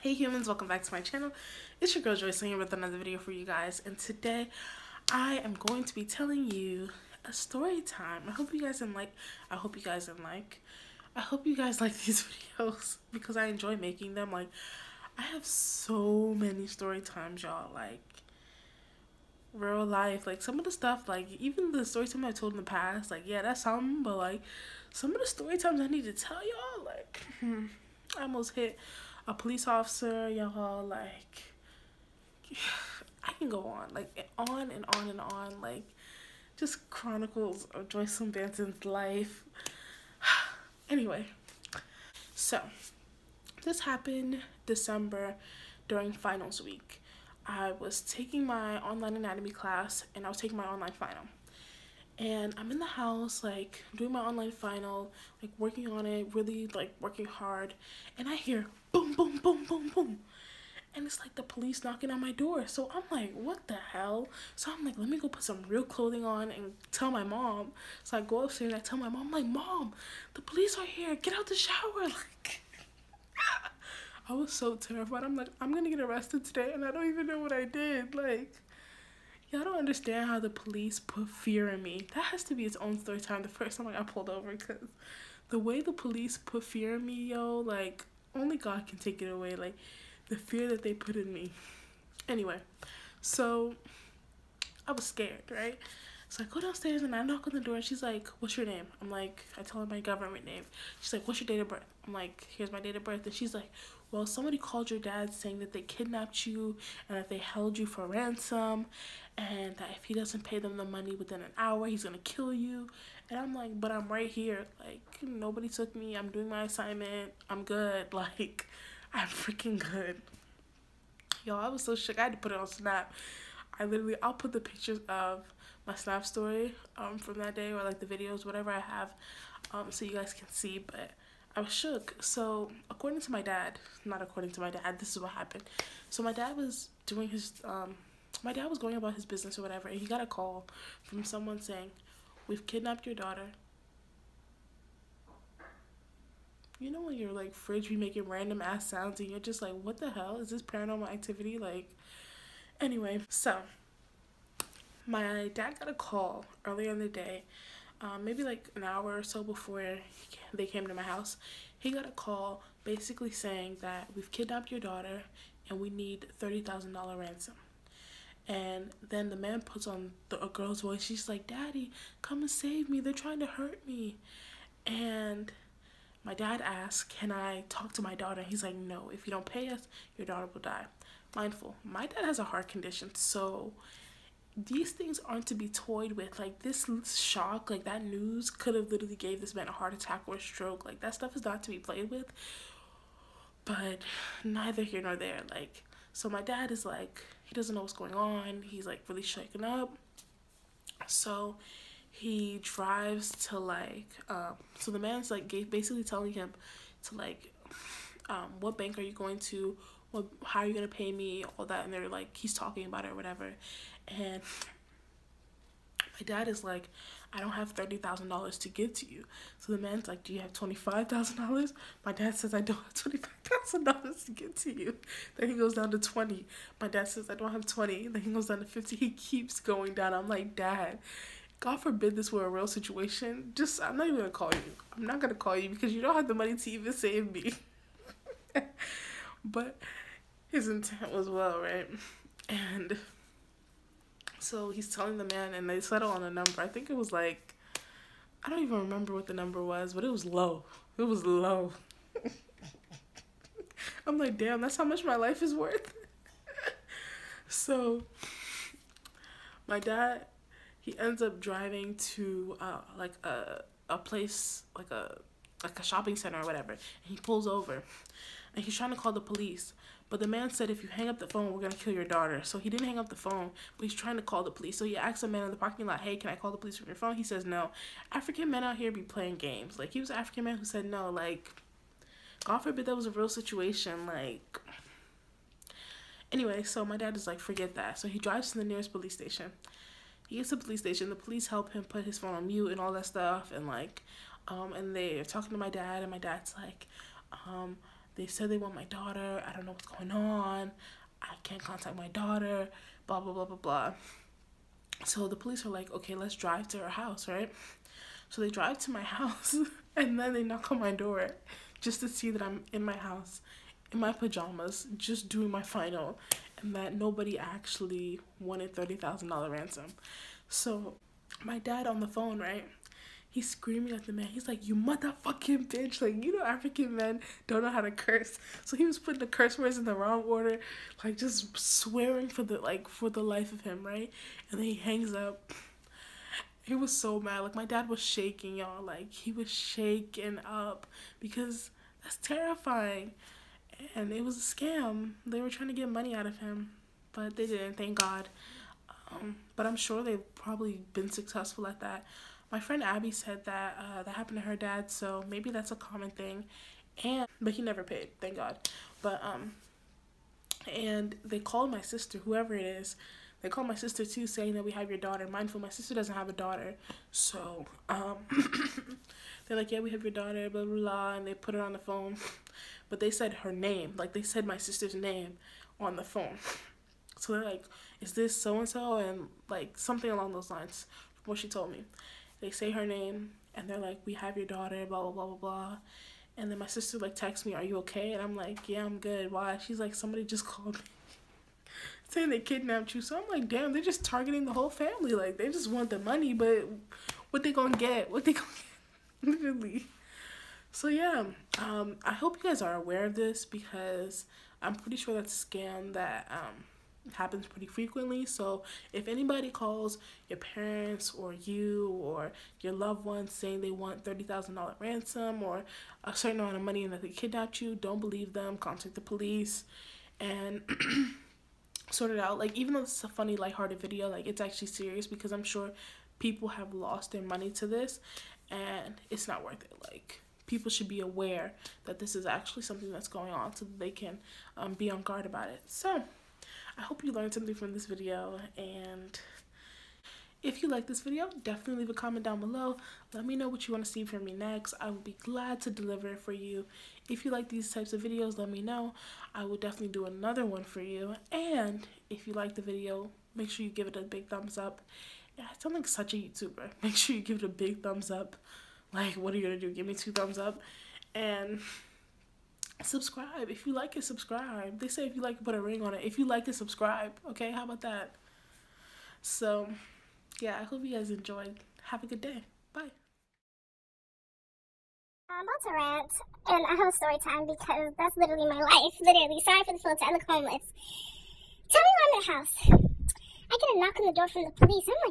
Hey humans, welcome back to my channel. It's your girl Joycelyn here with another video for you guys, and today I am going to be telling you a story time. I hope you guys like these videos because I enjoy making them. Like, I have so many story times, y'all, like real life, like some of the stuff, like even the story time I told in the past, like yeah, that's something, but like some of the story times I need to tell y'all, like I almost hit a police officer, y'all, like I can go on, like on and on and on, like just chronicles of Joycelyn Banson's life. Anyway, so this happened December during finals week. I was taking my online anatomy class and I was taking my online final. And I'm in the house, like, doing my online final, like, working on it, really, like, working hard. And I hear boom, boom, boom, boom, boom. And it's, like, the police knocking on my door. So I'm like, what the hell? So I'm like, let me go put some real clothing on and tell my mom. So I go upstairs and I tell my mom, I'm like, Mom, the police are here. Get out the shower. Like, I was so terrified. I'm like, I'm going to get arrested today. And I don't even know what I did. Like, y'all don't understand how the police put fear in me. That has to be its own story time. The first time I got pulled over, because the way the police put fear in me, yo, like, only God can take it away. Like, the fear that they put in me. Anyway, so I was scared, right? So I go downstairs and I knock on the door and she's like, what's your name? I'm like, I tell her my government name. She's like, what's your date of birth? I'm like, here's my date of birth. And she's like, well, somebody called your dad saying that they kidnapped you and that they held you for ransom and that if he doesn't pay them the money within an hour, he's gonna kill you. And I'm like, but I'm right here. Like, nobody took me. I'm doing my assignment. I'm good. Like, I'm freaking good. Yo, I was so shook. I had to put it on Snap. I'll put the pictures of my Snap story from that day, or like the videos, whatever I have, so you guys can see. But I was shook. So according to my dad, not according to my dad, this is what happened. So my dad was doing his my dad was going about his business or whatever, and he got a call from someone saying, we've kidnapped your daughter. You know when your like fridge be making random ass sounds and you're just like, what the hell? Is this paranormal activity? Like, anyway, so my dad got a call earlier in the day, maybe like an hour or so before they came to my house. He got a call basically saying that we've kidnapped your daughter and we need $30,000 ransom. And then the man puts on a girl's voice. She's like, Daddy, come and save me. They're trying to hurt me. And my dad asked, can I talk to my daughter? He's like, no, if you don't pay us, your daughter will die. Mindful, my dad has a heart condition, so these things aren't to be toyed with. Like, this shock, like that news could have literally gave this man a heart attack or a stroke. Like, that stuff is not to be played with. But neither here nor there. Like, so my dad is like, he doesn't know what's going on. He's like really shaken up. So he drives to like, so the man's like basically telling him to like, what bank are you going to? How are you gonna pay me? All that, and they're like, he's talking about it or whatever, and my dad is like, I don't have $30,000 to give to you. So the man's like, do you have $25,000? My dad says, I don't have $25,000 to give to you. Then he goes down to 20. My dad says, I don't have 20. Then he goes down to 50. He keeps going down. I'm like, Dad, God forbid this were a real situation. I'm not even gonna call you. I'm not gonna call you because you don't have the money to even save me. But his intent was well, right? And so he's telling the man, and they settle on a number. I think it was like, I don't even remember what the number was, but it was low. It was low. I'm like, damn, that's how much my life is worth. So my dad, he ends up driving to like a place, like a shopping center or whatever, and he pulls over and he's trying to call the police, but the man said, if you hang up the phone, we're gonna kill your daughter. So he didn't hang up the phone, but he's trying to call the police. So he asks a man in the parking lot, hey, can I call the police from your phone? He says no. African men out here be playing games. Like, he was an African man who said no. Like, God forbid that was a real situation. Like, anyway, so my dad is like, forget that. So he drives to the nearest police station. He gets to the police station. The police help him put his phone on mute and all that stuff, and like, and they're talking to my dad, and my dad's like, They said they want my daughter. I don't know what's going on. I can't contact my daughter. Blah, blah, blah, blah, blah. So the police are like, okay, let's drive to her house, right? So they drive to my house and then they knock on my door just to see that I'm in my house, in my pajamas, just doing my final, and that nobody actually wanted $30,000 ransom. So my dad on the phone, right? He's screaming at the man. He's like, "You motherfucking bitch!" Like, you know, African men don't know how to curse. So he was putting the curse words in the wrong order, like just swearing for the life of him, right? And then he hangs up. He was so mad. Like, my dad was shaking, y'all. Like, he was shaking up because that's terrifying. And it was a scam. They were trying to get money out of him, but they didn't, thank God. But I'm sure they've probably been successful at that. My friend Abby said that that happened to her dad, so maybe that's a common thing. But he never paid, thank God. But and they called my sister, whoever it is. They called my sister too, saying that we have your daughter. Mindful, my sister doesn't have a daughter, so they're like, yeah, we have your daughter, blah blah blah, and they put her on the phone. But they said her name, like they said my sister's name on the phone. So they're like, is this so and so, and like something along those lines, from what she told me. They say her name, and they're like, we have your daughter, blah, blah, blah, blah, blah. And then my sister, like, texts me, are you okay? And I'm like, yeah, I'm good. Why? She's like, somebody just called me saying they kidnapped you. So I'm like, damn, they're just targeting the whole family. Like, they just want the money, but what they gonna get? What they gonna get? Literally. So, yeah, I hope you guys are aware of this, because I'm pretty sure that's a scam that happens pretty frequently. So if anybody calls your parents or you or your loved ones saying they want $30,000 ransom or a certain amount of money and that they kidnapped you, don't believe them. Contact the police and sort it out. Like, even though it's a funny, lighthearted video, like, it's actually serious, because I'm sure people have lost their money to this and it's not worth it. Like, people should be aware that this is actually something that's going on, so that they can be on guard about it. So I hope you learned something from this video, and if you like this video, definitely leave a comment down below. Let me know what you want to see from me next. I will be glad to deliver it for you. If you like these types of videos, let me know. I will definitely do another one for you. And if you like the video, make sure you give it a big thumbs up. Yeah, I sound like such a YouTuber. Make sure you give it a big thumbs up. Like, what are you gonna do? Give me 2 thumbs up. And subscribe. If you like it, subscribe. They say if you like it, put a ring on it. If you like it, subscribe. Okay, how about that? So yeah, I hope you guys enjoyed. Have a good day. Bye. I'm about to rant, and I have a story time because that's literally my life. Literally. Sorry for the filter. I look homeless. Tell me why I'm in the house. I get a knock on the door from the police. I'm like,